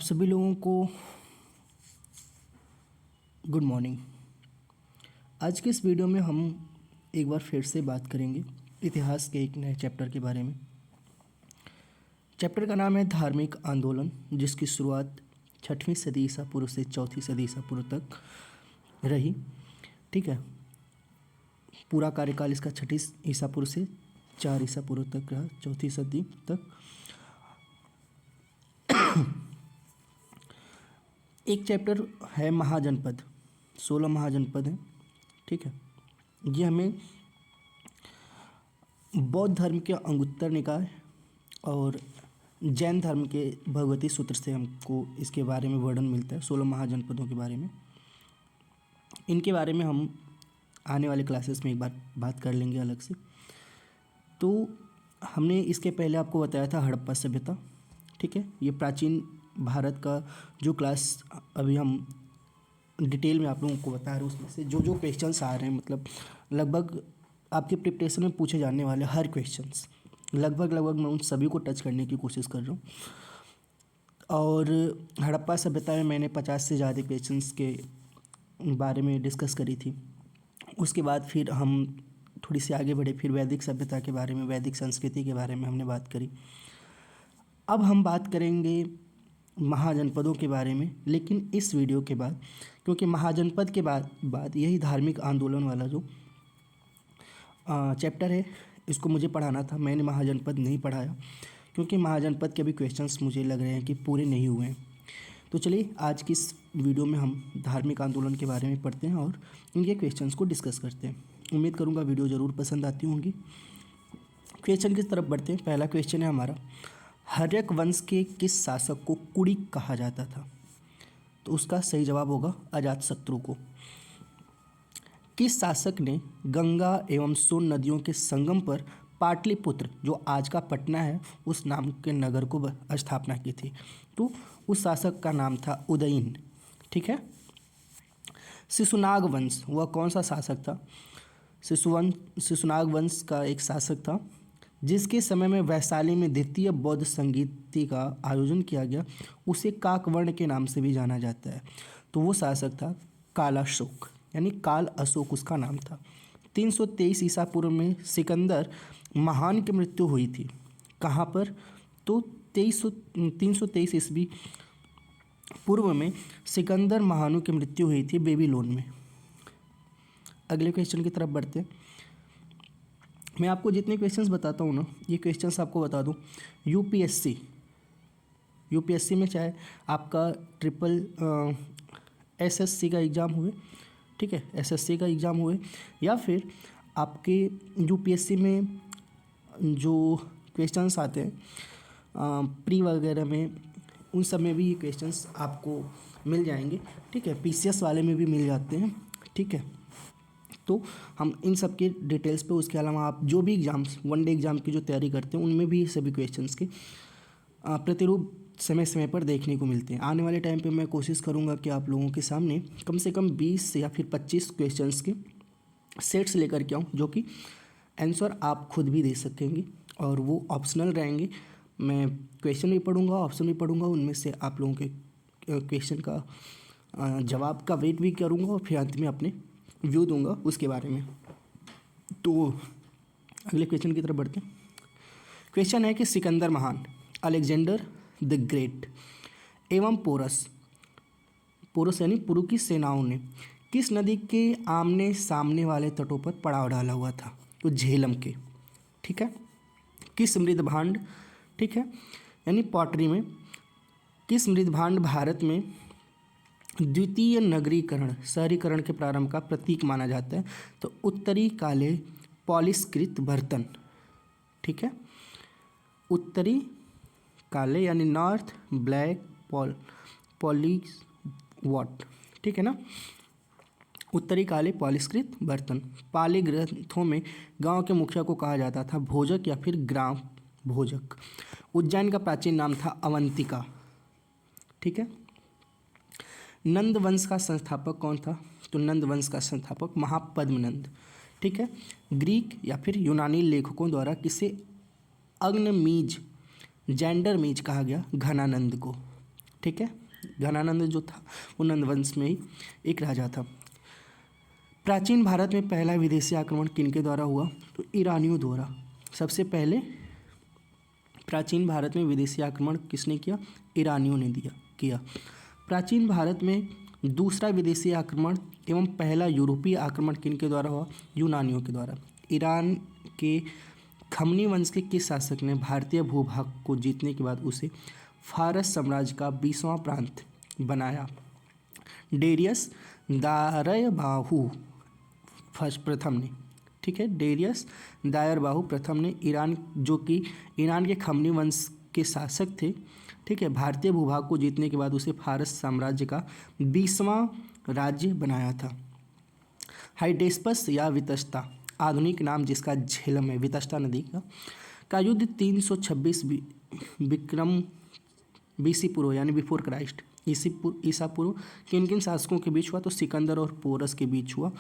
सभी लोगों को गुड मॉर्निंग। आज के इस वीडियो में हम एक बार फिर से बात करेंगे इतिहास के एक नए चैप्टर के बारे में। चैप्टर का नाम है धार्मिक आंदोलन, जिसकी शुरुआत 6वीं सदी ईसा पूर्व से 4वीं सदी ईसा पूर्व तक रही। ठीक है, पूरा कार्यकाल इसका 6 ईसा पूर्व से 4 ईसा पूर्व तक रहा, 4वीं सदी तक। एक चैप्टर है महाजनपद, 16 महाजनपद हैं। ठीक है, ये हमें बौद्ध धर्म के अंगुत्तर निकाय और जैन धर्म के भगवती सूत्र से हमको इसके बारे में वर्णन मिलता है, 16 महाजनपदों के बारे में। इनके बारे में हम आने वाले क्लासेस में एक बार बात कर लेंगे अलग से। तो हमने इसके पहले आपको बताया था हड़प्पा सभ्यता। ठीक है, ये प्राचीन भारत का जो क्लास अभी हम डिटेल में आप लोगों को बता रहे हैं, उसमें से जो जो क्वेश्चंस आ रहे हैं, मतलब लगभग आपके प्रिपरेशन में पूछे जाने वाले हर क्वेश्चंस लगभग मैं उन सभी को टच करने की कोशिश कर रहा हूँ। और हड़प्पा सभ्यता में मैंने 50 से ज़्यादा क्वेश्चंस के बारे में डिस्कस करी थी। उसके बाद फिर हम थोड़ी सी आगे बढ़े, फिर वैदिक सभ्यता के बारे में, वैदिक संस्कृति के बारे में हमने बात करी। अब हम बात करेंगे महाजनपदों के बारे में, लेकिन इस वीडियो के बाद, क्योंकि महाजनपद के बाद यही धार्मिक आंदोलन वाला जो चैप्टर है, इसको मुझे पढ़ाना था। मैंने महाजनपद नहीं पढ़ाया क्योंकि महाजनपद के अभी क्वेश्चंस मुझे लग रहे हैं कि पूरे नहीं हुए हैं। तो चलिए आज की इस वीडियो में हम धार्मिक आंदोलन के बारे में पढ़ते हैं और इनके क्वेश्चंस को डिस्कस करते हैं। उम्मीद करूँगा वीडियो ज़रूर पसंद आती होंगी। क्वेश्चन की तरफ बढ़ते हैं। पहला क्वेश्चन है हमारा, हर्यक वंश के किस शासक को कुड़िक कहा जाता था? तो उसका सही जवाब होगा अजातशत्रु को। किस शासक ने गंगा एवं सोन नदियों के संगम पर पाटलिपुत्र, जो आज का पटना है, उस नाम के नगर को स्थापना की थी? तो उस शासक का नाम था उदयन। ठीक है। शिशुनाग वंश, वह कौन सा शासक था? शिशुनाग वंश का एक शासक था जिसके समय में वैशाली में द्वितीय बौद्ध संगीति का आयोजन किया गया। उसे काकवर्ण के नाम से भी जाना जाता है। तो वो शासक था कालाशोक, यानी काल अशोक उसका नाम था। 323 ईसा पूर्व में सिकंदर महान की मृत्यु हुई थी। कहाँ पर? तो 323 ईस्वी पूर्व में सिकंदर महानु की मृत्यु हुई थी बेबीलोन में। अगले क्वेश्चन की तरफ बढ़ते हैं। मैं आपको जितने क्वेश्चंस बताता हूँ ना, ये क्वेश्चंस आपको बता दूँ, यूपीएससी में चाहे आपका एसएससी का एग्ज़ाम हुए, ठीक है, एसएससी का एग्ज़ाम हुए, या फिर आपके यूपीएससी में जो क्वेश्चंस आते हैं प्री वगैरह में, उन सब में भी ये क्वेश्चंस आपको मिल जाएंगे। ठीक है, पीसीएस वाले में भी मिल जाते हैं। ठीक है, तो हम इन सब के डिटेल्स पे, उसके अलावा आप जो भी एग्ज़ाम्स, वनडे एग्ज़ाम की जो तैयारी करते हैं, उनमें भी सभी क्वेश्चंस के प्रतिरूप समय पर देखने को मिलते हैं। आने वाले टाइम पे मैं कोशिश करूंगा कि आप लोगों के सामने कम से कम 20 या फिर 25 क्वेश्चंस के सेट्स लेकर के आऊँ, जो कि आंसर आप खुद भी दे सकेंगे और वो ऑप्शनल रहेंगे। मैं क्वेश्चन भी पढ़ूँगा, ऑप्शन भी पढ़ूँगा, उनमें से आप लोगों के क्वेश्चन का जवाब का वेट भी करूँगा और फिर अंत में अपने व्यू दूंगा उसके बारे में। तो अगले क्वेश्चन की तरफ बढ़ते हैं। क्वेश्चन है कि सिकंदर महान, अलेक्जेंडर द ग्रेट एवं पोरस यानी पुरु की सेनाओं ने किस नदी के आमने सामने वाले तटों पर पड़ाव डाला हुआ था? तो झेलम के। ठीक है। किस मृद भांड, ठीक है, यानी पॉटरी में, किस मृद भांड भारत में द्वितीय नगरीकरण, शहरीकरण के प्रारंभ का प्रतीक माना जाता है? तो उत्तरी काले पॉलिशकृत बर्तन। ठीक है, उत्तरी काले यानी नॉर्थ ब्लैक पॉलिश वॉट, ठीक है ना, उत्तरी काले पॉलिशकृत बर्तन। पाली ग्रंथों में गांव के मुखिया को कहा जाता था भोजक या फिर ग्राम भोजक। उज्जैन का प्राचीन नाम था अवंतिका। ठीक है। नंद वंश का संस्थापक कौन था? तो नंद वंश का संस्थापक महापद्मनंद। ठीक है। ग्रीक या फिर यूनानी लेखकों द्वारा किसे अग्नमीज जेंडर मीज कहा गया? घनानंद को। ठीक है। घनानंद जो था वो नंद वंश में ही एक राजा था। प्राचीन भारत में पहला विदेशी आक्रमण किनके द्वारा हुआ? तो ईरानियों द्वारा। सबसे पहले प्राचीन भारत में विदेशी आक्रमण किसने किया? ईरानियों ने किया। प्राचीन भारत में दूसरा विदेशी आक्रमण एवं पहला यूरोपीय आक्रमण किनके द्वारा हुआ? यूनानियों के द्वारा। ईरान के खमनी वंश के किस शासक ने भारतीय भूभाग को जीतने के बाद उसे फारस साम्राज्य का 20वां प्रांत बनाया? डेरियस दारयबाहु प्रथम ने, ठीक है। डेरियस दायरबाहु प्रथम ने ईरान, जो कि ईरान के खमनी वंश के शासक थे, ठीक है, भारतीय भूभाग को जीतने के बाद उसे फारस साम्राज्य का 20वां राज्य बनाया था। हाइडेस्पस या वितस्ता, आधुनिक नाम जिसका झेलम है, वितस्ता नदी का युद्ध 326 विक्रम बीसी पूर्व यानी बिफोर क्राइस्ट ईसा पूर्व किन किन शासकों के बीच हुआ? तो सिकंदर और पोरस के बीच हुआ,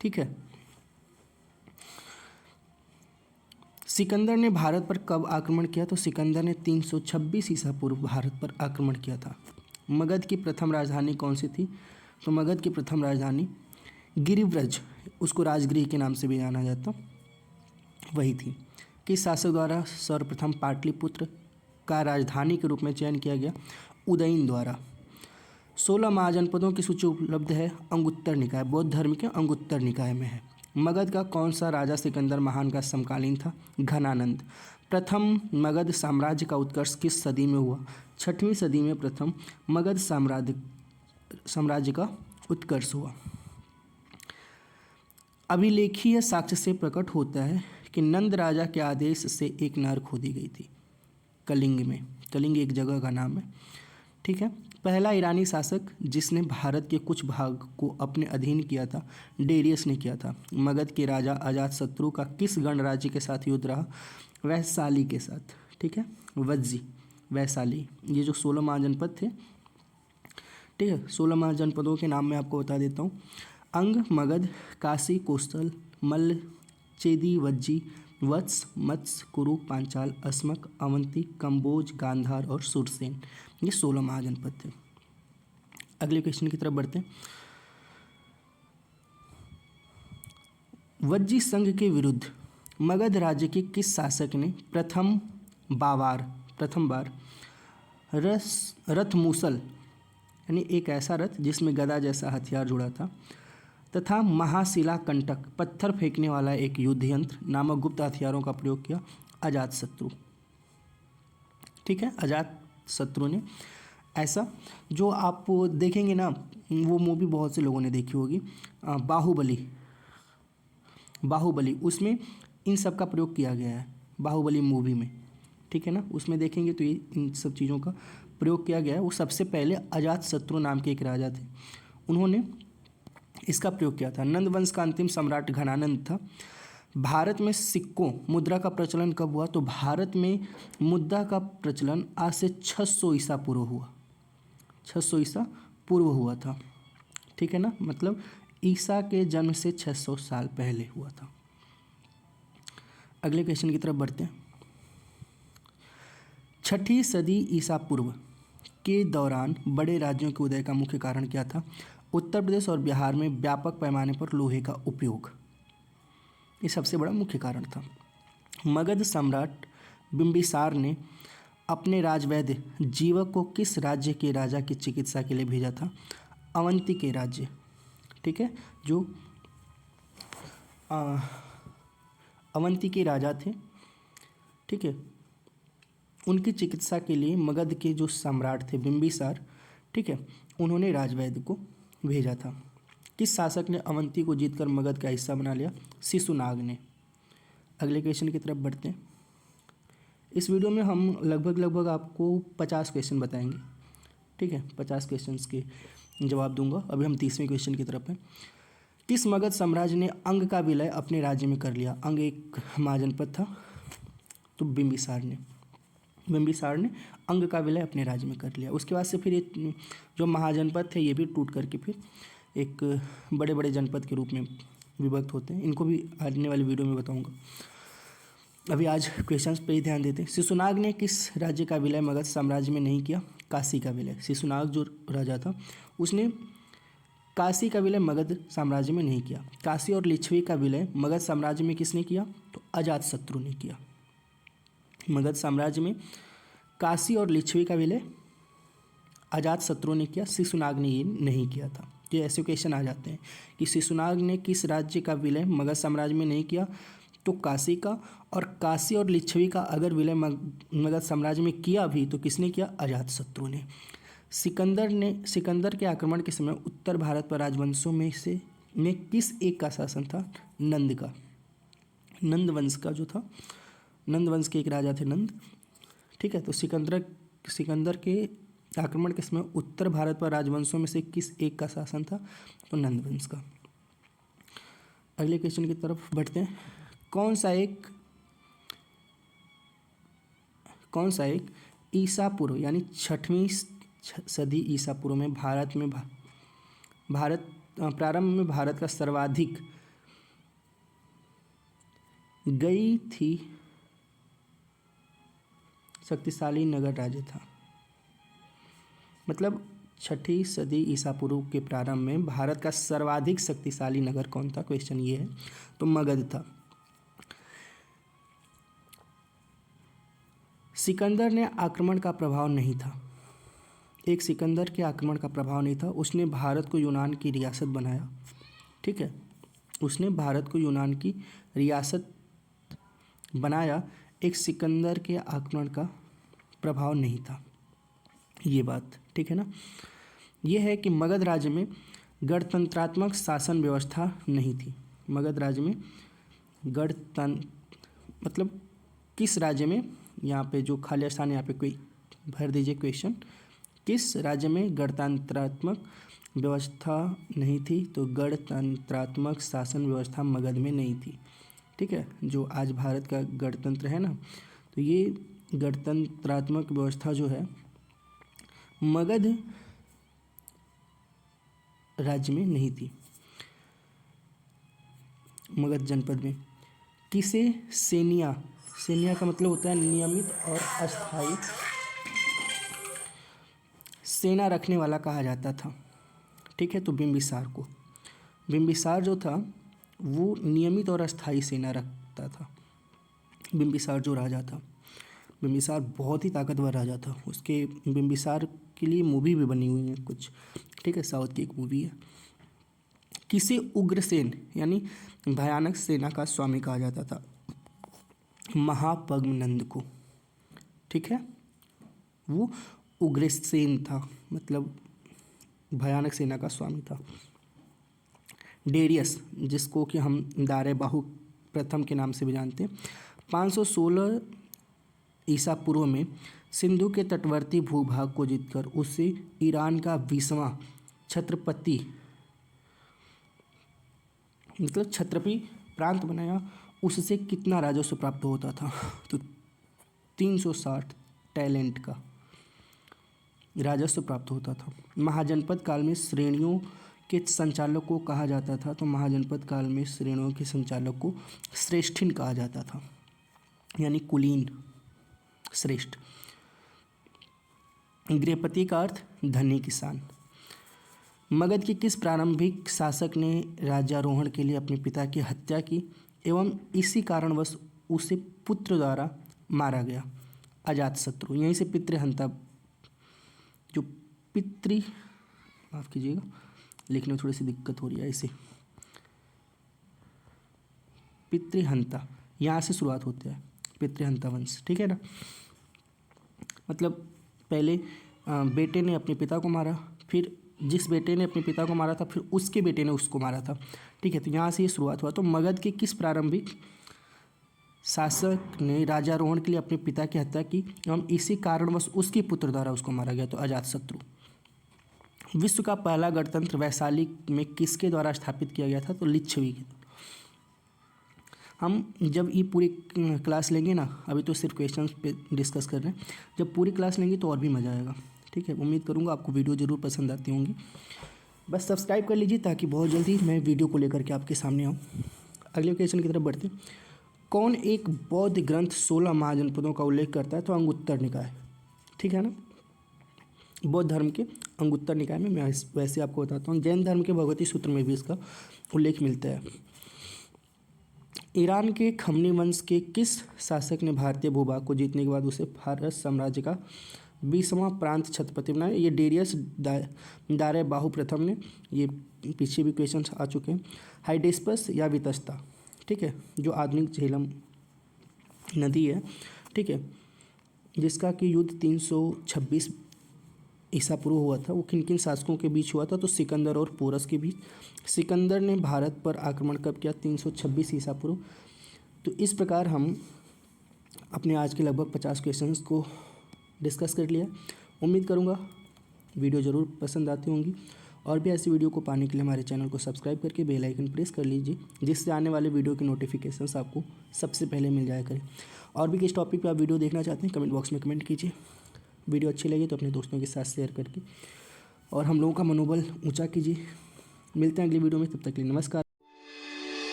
ठीक है। सिकंदर ने भारत पर कब आक्रमण किया? तो सिकंदर ने 326 ईसा पूर्व भारत पर आक्रमण किया था। मगध की प्रथम राजधानी कौन सी थी? तो मगध की प्रथम राजधानी गिरिव्रज, उसको राजगृह के नाम से भी जाना जाता, वही थी। किस शासक द्वारा सर्वप्रथम पाटलिपुत्र का राजधानी के रूप में चयन किया गया? उदयन द्वारा। 16 महाजनपदों की सूची उपलब्ध है अंगुत्तर निकाय, बौद्ध धर्म के अंगुत्तर निकाय में है। मगध का कौन सा राजा सिकंदर महान का समकालीन था? घनानंद। प्रथम मगध साम्राज्य का उत्कर्ष किस सदी में हुआ? 6वीं सदी में प्रथम मगध साम्राज्य का उत्कर्ष हुआ। अभिलेखीय साक्ष्य से प्रकट होता है कि नंद राजा के आदेश से एक नहर खोदी गई थी कलिंग में। कलिंग एक जगह का नाम है, ठीक है। पहला ईरानी शासक जिसने भारत के कुछ भाग को अपने अधीन किया था, डेरियस ने किया था। मगध के राजा अजातशत्रु का किस गणराज्य के साथ युद्ध रहा? वैशाली के साथ, ठीक है। वज्जी, वैशाली, ये जो 16 महाजनपद थे, ठीक है। 16 महाजनपदों के नाम मैं आपको बता देता हूँ। अंग, मगध, काशी, कोसल, मल्ल, चेदी, वज्जी, वत्स, मत्स्य, कुरु, पांचाल, अस्मक, अवंती, कंबोज, गांधार और सुरसेन, ये 16 महाजनपद थे। अगले क्वेश्चन की तरफ बढ़ते हैं। वज्जी संघ के विरुद्ध मगध राज्य के किस शासक ने प्रथम बार रथमूसल यानी एक ऐसा रथ जिसमें गदा जैसा हथियार जुड़ा था तथा महाशिला कंटक पत्थर फेंकने वाला एक युद्ध यंत्र नामक गुप्त हथियारों का प्रयोग किया? अजातशत्रु, ठीक है। अजातशत्रु ने ऐसा, जो आप देखेंगे ना, वो मूवी बहुत से लोगों ने देखी होगी, बाहुबली, उसमें इन सब का प्रयोग किया गया है, बाहुबली मूवी में, ठीक है ना। उसमें देखेंगे तो ये इन सब चीज़ों का प्रयोग किया गया है। वो सबसे पहले अजातशत्रु नाम के एक राजा थे, उन्होंने इसका प्रयोग किया था। नंद वंश का अंतिम सम्राट घनानंद था। भारत में सिक्कों मुद्रा का प्रचलन कब हुआ? तो भारत में मुद्रा का प्रचलन आज से 600 ईसा पूर्व हुआ, 600 ईसा पूर्व हुआ था, ठीक है ना। मतलब ईसा के जन्म से 600 साल पहले हुआ था। अगले क्वेश्चन की तरफ बढ़ते हैं। 6ठी सदी ईसा पूर्व के दौरान बड़े राज्यों के उदय का मुख्य कारण क्या था? उत्तर प्रदेश और बिहार में व्यापक पैमाने पर लोहे का उपयोग, ये सबसे बड़ा मुख्य कारण था। मगध सम्राट बिंबिसार ने अपने राजवैद्य जीवक को किस राज्य के राजा की चिकित्सा के लिए भेजा था? अवंती के राज्य, ठीक है, जो अवंती के राजा थे, ठीक है, उनकी चिकित्सा के लिए मगध के जो सम्राट थे बिंबिसार, ठीक है, उन्होंने राजवैद्य को भेजा था। किस शासक ने अवंती को जीतकर मगध का हिस्सा बना लिया? शिशुनाग ने। अगले क्वेश्चन की तरफ बढ़ते हैं। इस वीडियो में हम लगभग आपको 50 क्वेश्चन बताएंगे, ठीक है, 50 क्वेश्चंस के जवाब दूंगा। अभी हम 30वें क्वेश्चन की तरफ हैं। किस मगध साम्राज्य ने अंग का विलय अपने राज्य में कर लिया? अंग एक महाजनपद था, तो बिंबिसार ने अंग का विलय अपने राज्य में कर लिया। उसके बाद से फिर ये जो महाजनपद थे ये भी टूट करके फिर एक बड़े बड़े जनपद के रूप में विभक्त होते हैं। इनको भी आने वाली वीडियो में बताऊंगा। अभी आज क्वेश्चंस पे ही ध्यान देते हैं। शिशुनाग ने किस राज्य का विलय मगध साम्राज्य में नहीं किया? काशी का विलय। शिशुनाग जो राजा था उसने काशी का विलय मगध साम्राज्य में नहीं किया। काशी और लिच्छवी का विलय मगध साम्राज्य में किसने किया? तो अजातशत्रु ने किया। मगध साम्राज्य में काशी और लिच्छवी का विलय अजातशत्रु ने किया, शिशुनाग ने ये नहीं किया था। ये ऐसे क्वेश्चन आ जाते हैं कि शिशुनाग ने किस राज्य का विलय मगध साम्राज्य में नहीं किया? तो काशी का। और काशी और लिच्छवी का अगर विलय मगध साम्राज्य में किया भी तो किसने किया? अजातशत्रु ने। सिकंदर के आक्रमण के समय उत्तर भारत पर राजवंशों में किस एक का शासन था? नंद का। नंद वंश का जो था, नंद वंश के एक राजा थे नंद। ठीक है, तो सिकंदर के आक्रमण के समय उत्तर भारत पर राजवंशों में से किस एक का शासन था? तो नंद वंश का। अगले क्वेश्चन की तरफ बढ़ते हैं। कौन सा एक ईसा पूर्व यानी 6वीं सदी ईसा पूर्व में प्रारंभ में भारत का सर्वाधिक गई थी शक्तिशाली नगर राज्य था? मतलब 6वीं सदी ईसा पूर्व के प्रारंभ में भारत का सर्वाधिक शक्तिशाली नगर कौन था? क्वेश्चन ये है। तो मगध था। सिकंदर ने आक्रमण का प्रभाव नहीं था। एक सिकंदर के आक्रमण का प्रभाव नहीं था। उसने भारत को यूनान की रियासत बनाया। ठीक है, उसने भारत को यूनान की रियासत बनाया। एक सिकंदर के आक्रमण का प्रभाव नहीं था, ये बात ठीक है ना। यह है कि मगध राज्य में गणतंत्रात्मक शासन व्यवस्था नहीं थी। मगध राज्य में मतलब किस राज्य में, यहाँ पे जो खाली स्थान यहाँ पे कोई भर दीजिए क्वेश्चन, किस राज्य में गणतंत्रात्मक व्यवस्था नहीं थी? तो गणतंत्रात्मक शासन व्यवस्था मगध में नहीं थी। ठीक है, जो आज भारत का गणतंत्र है ना, तो ये गणतंत्रात्मक व्यवस्था जो है मगध राज्य में नहीं थी, मगध जनपद में। किसे सेनिया का मतलब होता है नियमित और अस्थायी सेना रखने वाला कहा जाता था? ठीक है, तो बिम्बिसार जो था वो नियमित और अस्थायी सेना रखता था। बिम्बिसार जो राजा था, बिम्बिसार बहुत ही ताकतवर राजा था। उसके बिम्बिसार के लिए मूवी भी बनी हुई है कुछ। ठीक है, साउथ की एक मूवी है। किसे उग्रसेन यानी भयानक सेना का स्वामी कहा जाता था? महापद्मनंद को। ठीक है, वो उग्रसेन था, मतलब भयानक सेना का स्वामी था। डेरियस, जिसको कि हम दारेबाहु प्रथम के नाम से भी जानते हैं, 516 ईसा पूर्व में सिंधु के तटवर्ती भूभाग को जीतकर उसे ईरान का 20वां छत्रपति मतलब छत्रपति प्रांत बनाया। उससे कितना राजस्व प्राप्त होता था? तो 360 टैलेंट का राजस्व प्राप्त होता था। महाजनपद काल में श्रेणियों के संचालक को कहा जाता था? तो महाजनपद काल में श्रेणियों के संचालक को श्रेष्ठिन कहा जाता था, यानी कुलीन श्रेष्ठ। गृहपति का अर्थ धनी किसान। मगध के किस प्रारंभिक शासक ने राज्यारोहण के लिए अपने पिता की हत्या की एवं इसी कारणवश उसे पुत्र द्वारा मारा गया? अजातशत्रु। यहीं से पितृहंता जो माफ़ कीजिएगा, लिखने में थोड़ी सी दिक्कत हो रही है, इसे पितृहंता यहाँ से शुरुआत होती है, पितृहंता वंश। ठीक है ना, मतलब पहले बेटे ने अपने पिता को मारा, फिर जिस बेटे ने अपने पिता को मारा था फिर उसके बेटे ने उसको मारा था। ठीक है, तो यहाँ से ये शुरुआत हुआ। तो मगध के किस प्रारंभिक शासक ने राज्यारोहण के लिए अपने पिता की हत्या की एवं इसी कारणवश उसके पुत्र द्वारा उसको मारा गया? तो अजातशत्रु। विश्व का पहला गणतंत्र वैशाली में किसके द्वारा स्थापित किया गया था? तो लिच्छवी के। हम जब ये पूरी क्लास लेंगे ना, अभी तो सिर्फ क्वेश्चंस पे डिस्कस कर रहे हैं, जब पूरी क्लास लेंगे तो और भी मज़ा आएगा। ठीक है, उम्मीद करूँगा आपको वीडियो ज़रूर पसंद आती होंगी। बस सब्सक्राइब कर लीजिए ताकि बहुत जल्दी मैं वीडियो को लेकर के आपके सामने आऊँ। अगले क्वेश्चन की तरफ बढ़ते हैं। कौन एक बौद्ध ग्रंथ 16 महाजनपदों का उल्लेख करता है? तो अंगुत्तर निकाय, ठीक है ना। बौद्ध धर्म के अंगुत्तर निकाय में, मैं वैसे आपको बताता हूँ। जैन धर्म के भगवती सूत्र में भी इसका उल्लेख मिलता है। ईरान के खमनी वंश के किस शासक ने भारतीय भूभाग को जीतने के बाद उसे फारस साम्राज्य का 20वां प्रांत छत्रपति बनाया? ये डेरियस दारे बाहु प्रथम ने। ये पीछे भी क्वेश्चन आ चुके हैं। हाइडेस्पस या वितस्ता, ठीक है, जो आधुनिक झेलम नदी है, ठीक है, जिसका कि युद्ध 326 ईसा पूर्व हुआ था, वो किन किन शासकों के बीच हुआ था? तो सिकंदर और पोरस के बीच। सिकंदर ने भारत पर आक्रमण कब किया? 326 ईसा पूर्व। तो इस प्रकार हम अपने आज के लगभग 50 क्वेश्चंस को डिस्कस कर लिया। उम्मीद करूँगा वीडियो ज़रूर पसंद आती होंगी, और भी ऐसी वीडियो को पाने के लिए हमारे चैनल को सब्सक्राइब करके बेल आइकन प्रेस कर लीजिए, जिससे आने वाले वीडियो के नोटिफिकेशंस आपको सबसे पहले मिल जाया करें। और भी किस टॉपिक पे आप वीडियो देखना चाहते हैं कमेंट बॉक्स में कमेंट कीजिए। वीडियो अच्छी लगी तो अपने दोस्तों के साथ शेयर करके और हम लोगों का मनोबल ऊंचा कीजिए। मिलते हैं अगली वीडियो में, तब तक के लिए नमस्कार।